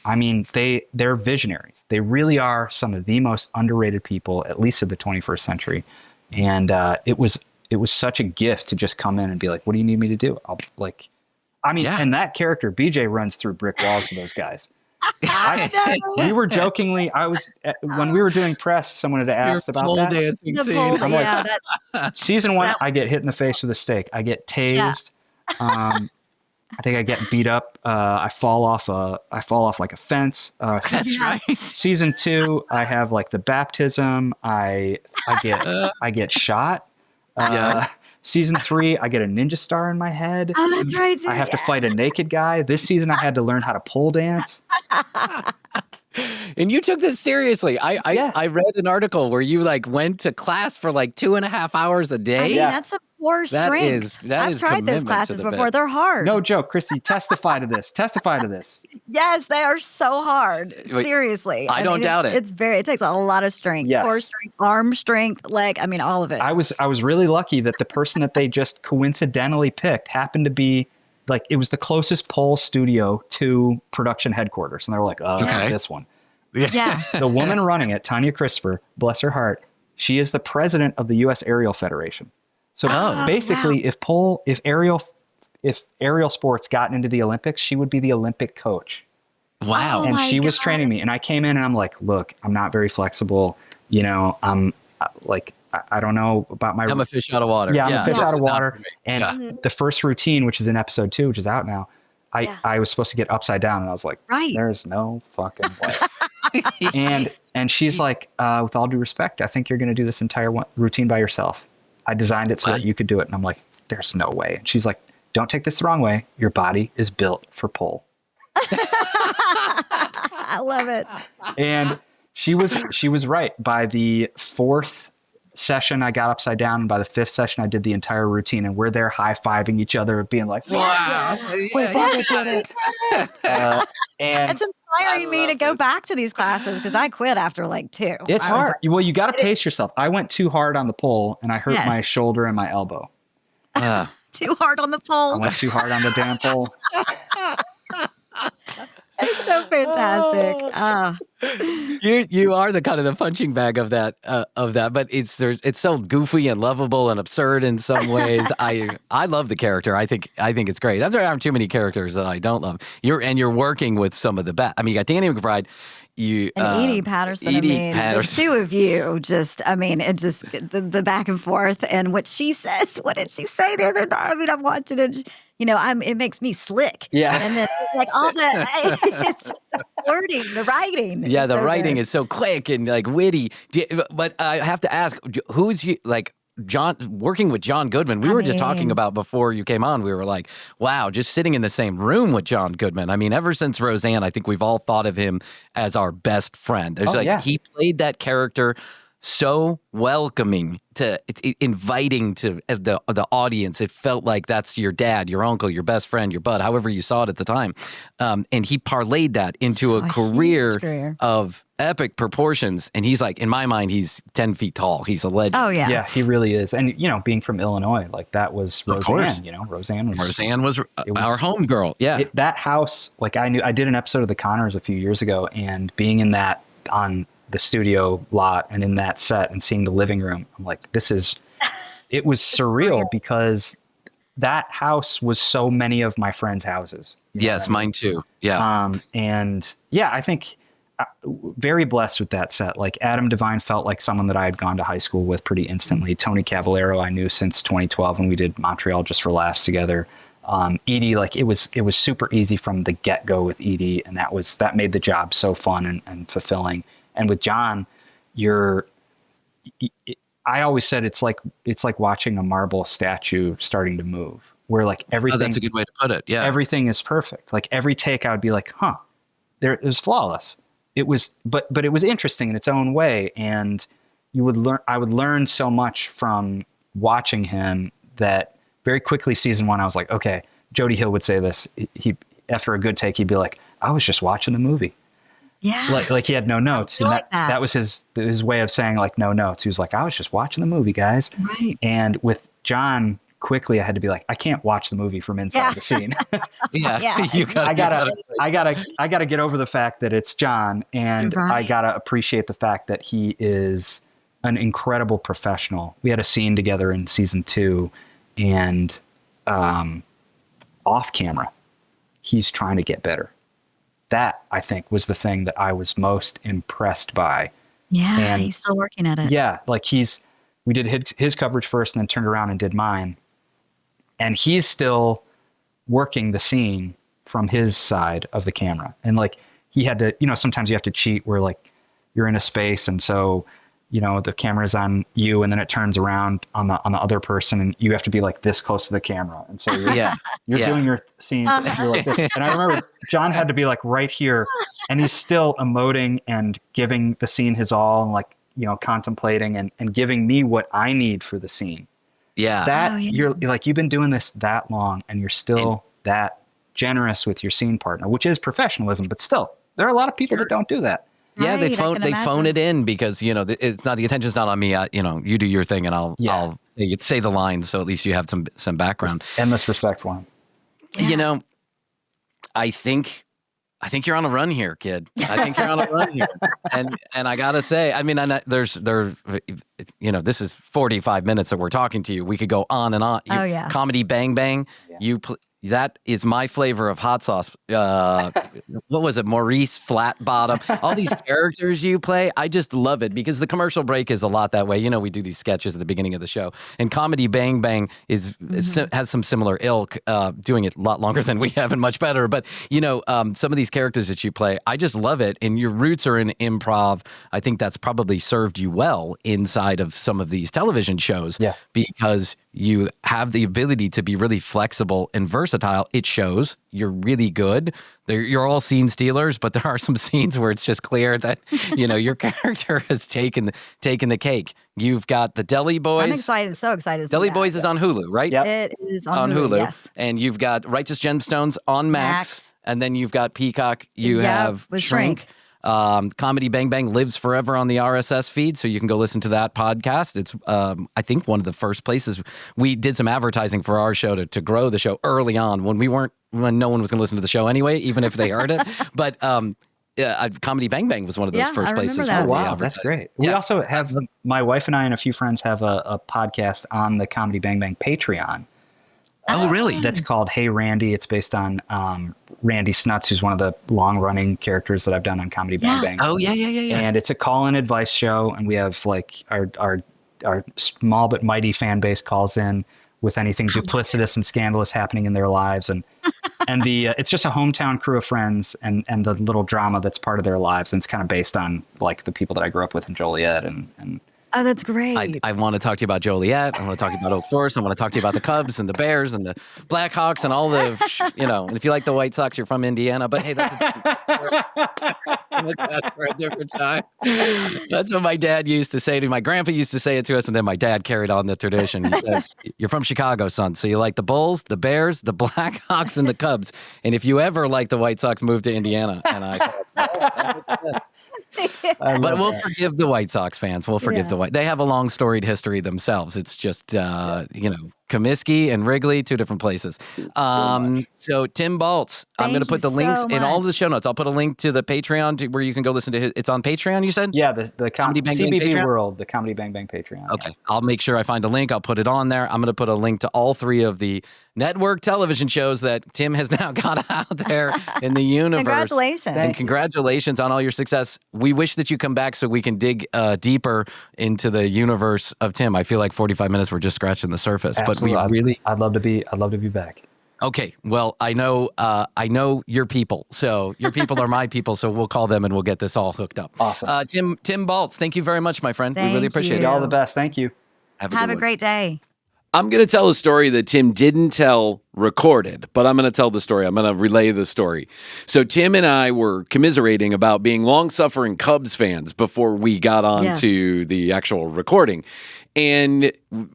I mean, they're visionaries. They really are some of the most underrated people, at least of the 21st century. And it was such a gift to just come in and be like, "What do you need me to do?" And that character BJ runs through brick walls with those guys. We were jokingly, when we were doing press, someone had asked about that. Dancing scene. I'm like, season 1, I get hit in the face with a stake. I get tased. I think I get beat up. I fall off like a fence. That's right. Season 2, I have like the baptism. I get shot. Season 3, I get a ninja star in my head. Oh, that's right. Too. I have to fight a naked guy. This season, I had to learn how to pole dance. And you took this seriously. I read an article where you like went to class for like 2.5 hours a day. I mean, that's a poor strength. I've tried those classes before. They're hard. No joke, Krissy. Testify to this. Yes, they are so hard. Seriously. I don't doubt it. It takes a lot of strength. Yes. Core strength, arm strength, leg. I mean, all of it. I was really lucky that the person that they just coincidentally picked happened to be like, it was the closest pole studio to production headquarters. And they were like, oh, this one. Yeah. The woman running it, Tanya Christopher, bless her heart, she is the president of the U.S. Aerial Federation. So basically, if aerial sports gotten into the Olympics, she would be the Olympic coach. Wow. And she was training me. And I came in and I'm like, look, I'm not very flexible. I'm like, I don't know about my... I'm a fish out of water. Yeah, I'm a fish out of water. And the first routine, which is in episode 2, which is out now, I was supposed to get upside down. And I was like, there's no fucking way. and she's like, with all due respect, I think you're going to do this entire routine by yourself. I designed it so that you could do it. And I'm like, there's no way. And she's like, don't take this the wrong way. Your body is built for pole. I love it. And she was right. By the 4th session, I got upside down. And by the 5th session, I did the entire routine. And we're there high-fiving each other, being like, wow, we finally did it. And it's inspiring me to go back to these classes because I quit after like 2. It's hard. Well, you got to pace yourself. I went too hard on the pole and I hurt my shoulder and my elbow. Too hard on the pole. I went too hard on the damn pole. It's so fantastic. You are the kind of the punching bag of that, but it's so goofy and lovable and absurd in some ways. I love the character. I think it's great. There aren't too many characters that I don't love. You're working with some of the best. I mean, you got Danny McBride. you And Edie Patterson, Edie Patterson. the two of you it just, the back and forth and what she says. What did she say the other night? I mean, I'm watching it, it makes me slick. Yeah. And then like all the, it's just the wording, the writing. Yeah, is the so writing good. is so quick and like witty. But I have to ask, who's you like? John, working with John Goodman, we were just talking about before you came on. We were like, wow, just sitting in the same room with John Goodman. I mean, ever since Roseanne, I think we've all thought of him as our best friend. There's he played that character so welcoming, inviting to the audience. It felt like that's your dad, your uncle, your best friend, your bud, however you saw it at the time. And he parlayed that into a career of epic proportions. And he's like, in my mind, he's 10 feet tall. He's a legend. Oh, yeah. Yeah, he really is. And, being from Illinois, like that was Roseanne, Roseanne was our home girl. Yeah. That house, like I did an episode of The Conners a few years ago, and being in that on the studio lot and in that set and seeing the living room, I'm like, it was surreal because that house was so many of my friends' houses. Yes, mine too. Yeah. And yeah, I think very blessed with that set. Like Adam Devine felt like someone that I had gone to high school with pretty instantly. Tony Cavallero, I knew since 2012 when we did Montreal Just for Laughs together. Edie, like it was super easy from the get-go with Edie, and that made the job so fun and fulfilling. And with John, I always said it's like watching a marble statue starting to move, where like everything. Oh, that's a good way to put it. Yeah, everything is perfect. Like every take, I would be like, it was flawless. It was, but it was interesting in its own way, and I would learn so much from watching him that very quickly season 1, I was like, okay, Jody Hill would say this. He after a good take, he'd be like, I was just watching the movie. Yeah. Like he had no notes. And that was his way of saying like no notes. He was like, I was just watching the movie, guys. Right. And with John, quickly I had to be like, I can't watch the movie from inside the scene. Yeah. I gotta get over the fact that it's John, and I gotta appreciate the fact that he is an incredible professional. We had a scene together in season 2, and off camera, he's trying to get better. That, I think, was the thing that I was most impressed by. Yeah, and he's still working at it. Yeah, like we did his coverage first and then turned around and did mine. And he's still working the scene from his side of the camera. And like he had to, sometimes you have to cheat where like you're in a space, and so the camera's on you and then it turns around on the other person, and you have to be like this close to the camera. And so you're doing your scenes and you're like this. And I remember John had to be like right here, and he's still emoting and giving the scene his all, and like, contemplating and giving me what I need for the scene. Yeah. You're like, you've been doing this that long and you're still that generous with your scene partner, which is professionalism, but still there are a lot of people that don't do that. Yeah, Right, they phone it in because it's not, the attention's not on me. You do your thing and I'll say the lines, so at least you have some background. Endless respect for him. Yeah. I think you're on a run here, kid. I think you're on a run here, and I gotta say, I mean, this is 45 minutes that we're talking to you. We could go on and on. Comedy Bang Bang. Yeah. That is my flavor of hot sauce. What was it? Maurice Flatbottom. All these characters you play, I just love it because the commercial break is a lot that way. We do these sketches at the beginning of the show, and Comedy Bang Bang has some similar ilk, doing it a lot longer than we have and much better. But some of these characters that you play, I just love it. And your roots are in improv. I think that's probably served you well inside of some of these television shows. Yeah. Because you have the ability to be really flexible and versatile. It shows. You're really good. You're all scene stealers, but there are some scenes where it's just clear that your character has taken the cake. You've got the Deli Boys. I'm excited, so excited. Deli Boys is on Hulu, right? Yep. It is on Hulu. Yes. And you've got Righteous Gemstones on Max. And then you've got Peacock. You have Shrink. Comedy Bang Bang lives forever on the RSS feed, so you can go listen to that podcast. It's I think one of the first places we did some advertising for our show to grow the show early on when no one was going to listen to the show anyway, even if they heard it. But Comedy Bang Bang was one of those first places. That. Oh, wow, that's great. We also have my wife and I and a few friends have a podcast on the Comedy Bang Bang Patreon. Oh, really? That's called Hey Randy. It's based on Randy Snuts, who's one of the long-running characters that I've done on Comedy Bang Bang. Oh, yeah. And it's a call-in advice show, and we have like our small but mighty fan base calls in with anything duplicitous and scandalous happening in their lives, and it's just a hometown crew of friends and the little drama that's part of their lives, and it's kind of based on like the people that I grew up with in Joliet and. Oh, that's great. I want to talk to you about Joliet. I want to talk to you about Oak Forest. I want to talk to you about the Cubs and the Bears and the Blackhawks and all the, and if you like the White Sox, you're from Indiana. But hey, that's for a different time. That's what my dad used to say to me. My grandpa used to say it to us, and then my dad carried on the tradition. He says, "You're from Chicago, son, so you like the Bulls, the Bears, the Blackhawks, and the Cubs. And if you ever like the White Sox, move to Indiana." And I thought, but we'll forgive the White Sox fans. We'll forgive the White. They have a long storied history themselves. It's just, Comiskey and Wrigley, two different places. So Tim Baltz, I'm going to put the links in all the show notes. I'll put a link to the Patreon where you can go listen to his. It's on Patreon, you said? Yeah, the Comedy Bang Bang Patreon? World, the Comedy Bang Bang Patreon. Okay, I'll make sure I find a link. I'll put it on there. I'm going to put a link to all three of the network television shows that Tim has now got out there in the universe. Congratulations. And congratulations on all your success. We wish that you come back so we can dig deeper into the universe of Tim. I feel like 45 minutes we're just scratching the surface. Absolutely. But we really I'd love to be back. Okay, well, I know your people. So your people are my people, so we'll call them and we'll get this all hooked up. Awesome. Tim Baltz, thank you very much, my friend. We really appreciate it. All the best. Thank you. Have a great day. I'm going to tell a story that Tim didn't tell recorded, but I'm going to tell the story. I'm going to relay the story. So Tim and I were commiserating about being long-suffering Cubs fans before we got on to the actual recording. And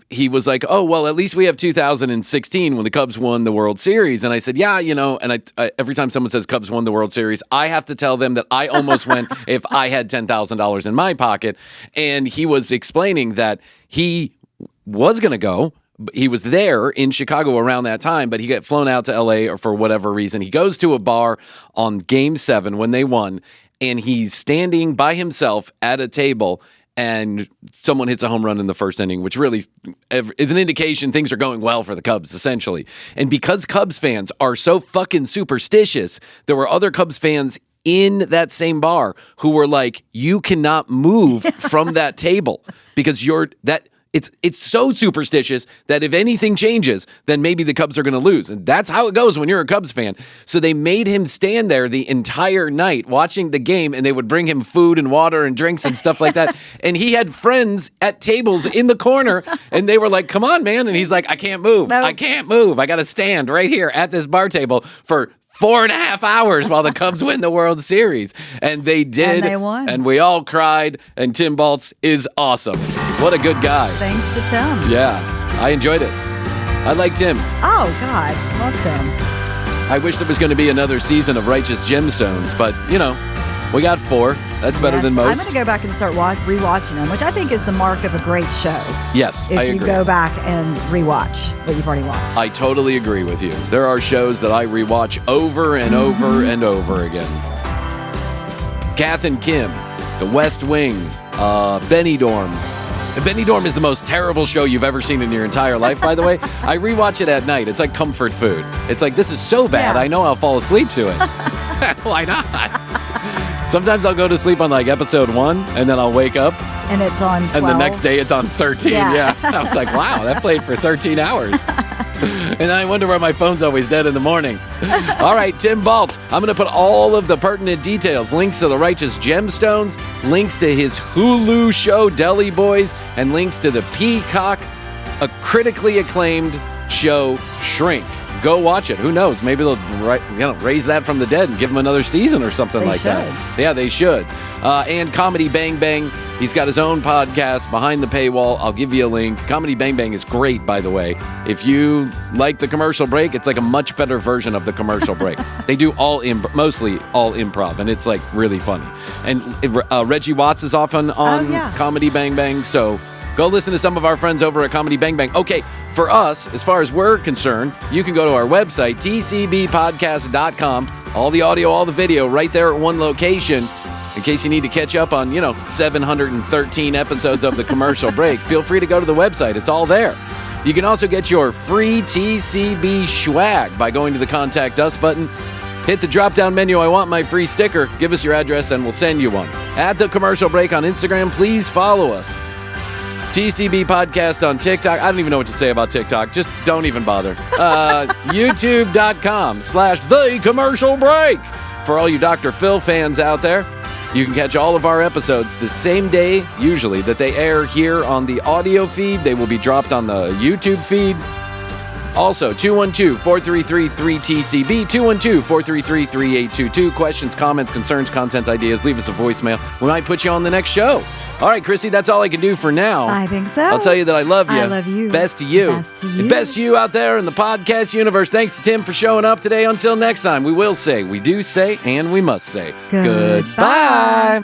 he was like, oh, well, at least we have 2016 when the Cubs won the World Series. And I said, yeah, and I every time someone says Cubs won the World Series, I have to tell them that I almost went if I had $10,000 in my pocket. And he was explaining that he was going to go. He was there in Chicago around that time, but he got flown out to L.A. or for whatever reason. He goes to a bar on Game 7 when they won, and he's standing by himself at a table, and someone hits a home run in the first inning, which really is an indication things are going well for the Cubs, essentially. And because Cubs fans are so fucking superstitious, there were other Cubs fans in that same bar who were like, you cannot move from that table because it's so superstitious that if anything changes, then maybe the Cubs are going to lose. And that's how it goes when you're a Cubs fan. So they made him stand there the entire night watching the game, and they would bring him food and water and drinks and stuff like that. And he had friends at tables in the corner, and they were like, come on, man. And he's like, I can't move. I can't move. I got to stand right here at this bar table for 4.5 hours while the Cubs win the World Series. And they did. And they won. And we all cried. And Tim Baltz is awesome. What a good guy. Thanks to Tim. Yeah, I enjoyed it. I liked Tim. Oh, God. Love Tim. I wish there was going to be another season of Righteous Gemstones, but, we got 4. That's better than most. I'm going to go back and start rewatching them, which I think is the mark of a great show. Yes, I agree. If you go back and rewatch what you've already watched. I totally agree with you. There are shows that I rewatch over and over and over again. Kath and Kim, The West Wing, Benny Dorm. Benny Dorm is the most terrible show you've ever seen in your entire life, by the way. I rewatch it at night. It's like comfort food. It's like, this is so bad, I know I'll fall asleep to it. Why not? Sometimes I'll go to sleep on like episode 1, and then I'll wake up. And it's on 12. And the next day it's on 13. Yeah. I was like, wow, that played for 13 hours. And I wonder why my phone's always dead in the morning. All right, Tim Baltz. I'm going to put all of the pertinent details, links to the Righteous Gemstones, links to his Hulu show, Deli Boys, and links to the Peacock, a critically acclaimed show, Shrink. Go watch it. Who knows? Maybe they'll raise that from the dead and give him another season or something that. Yeah, they should. And Comedy Bang Bang. He's got his own podcast, Behind the Paywall. I'll give you a link. Comedy Bang Bang is great, by the way. If you like the commercial break, it's like a much better version of the commercial break. They do mostly all improv, and it's like really funny. And Reggie Watts is often on Comedy Bang Bang, so go listen to some of our friends over at Comedy Bang Bang. Okay, for us, as far as we're concerned, you can go to our website, tcbpodcast.com. All the audio, all the video right there at one location. In case you need to catch up on, 713 episodes of the commercial break, feel free to go to the website. It's all there. You can also get your free TCB swag by going to the Contact Us button. Hit the drop-down menu, I want my free sticker. Give us your address and we'll send you one. At The Commercial Break on Instagram, please follow us. TCB Podcast on TikTok. I don't even know what to say about TikTok. Just don't even bother. YouTube.com/The Commercial Break. For all you Dr. Phil fans out there, you can catch all of our episodes the same day, usually, that they air here on the audio feed. They will be dropped on the YouTube feed. Also, 212-433-3TCB, 212-433-3822. Questions, comments, concerns, content ideas, leave us a voicemail. We might put you on the next show. All right, Krissy, that's all I can do for now. I think so. I'll tell you that I love you. I love you. Best to you. Best to you. And best to you out there in the podcast universe. Thanks to Tim for showing up today. Until next time, we will say, we do say, and we must say, Goodbye. goodbye.